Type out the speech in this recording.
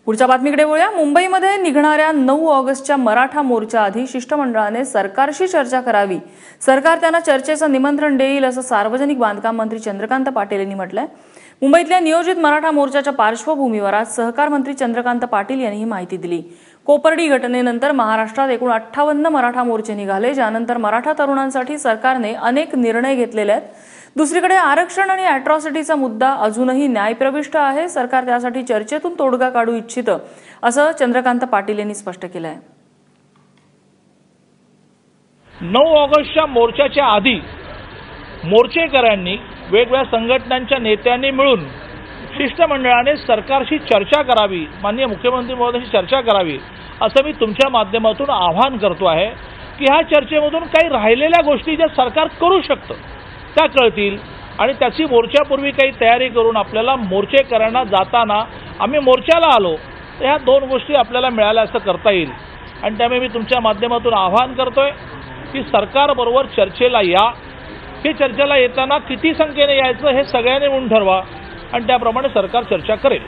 पुढच्या बातमीकडे वळूया। मुंबईमध्ये निघणाऱ्या 9 ऑगस्टच्या मराठा मोर्चा आधी शिष्टमंडळाने सरकारशी चर्चा करावी। सरकार त्यांना चर्चेचं निमंत्रण देईल असं सार्वजनिक बांधकाम मंत्री चंद्रकांत पाटील यांनी म्हटलंय। मुंबईतल्या नियोजित मराठा मोर्चाच्या पार्श्वभूमीवर आज सहकार मंत्री चंद्रकांत पाटील यांनी ही माहिती दिली। कोपर्डी घटनेनंतर महाराष्ट्रात एकूण 58 मराठा मोर्चे निघाले, ज्यानंतर मराठा तरुणांसाठी सरकारने अनेक निर्णय घेतलेले आहेत। दुसरीकडे आरक्षण आणि अॅट्रॉसिटीचा मुद्दा अजूनही न्यायप्रविष्ट आहे। सरकार त्यासाठी चर्चेतून तोडगा काढू इच्छितं असं चंद्रकांत पाटील यांनी स्पष्ट केलं आहे। 9 ऑगस्टच्या मोर्चाच्या आधी मोर्चेकऱ्यांनी वेगवेगळ्या संघटनांच्या नेत्यांनी मिळून शिष्टमंडळाने सरकारशी चर्चा करावी, माननीय मुख्यमंत्री महोदयांशी चर्चा करावी असं मी तुमच्या माध्यमातून आवाहन करतो आहे की ह्या चर्चेमधून काही राहिलेल्या गोष्टी ज्या सरकार करू शकतं त्या कळतील आणि त्याची मोर्चापूर्वी काही तयारी करून आपल्याला मोर्चेकऱ्यांना जाताना आम्ही मोर्चाला आलो तर ह्या 2 गोष्टी आपल्याला मिळाल्या असं करता येईल। आणि त्यामुळे मी तुमच्या माध्यमातून आवाहन करतोय की सरकारबरोबर चर्चेला या। हे चर्चेला येताना किती संख्येने यायचं हे सगळ्यांनी मिळून ठरवा आणि त्याप्रमाणे सरकार चर्चा करेल।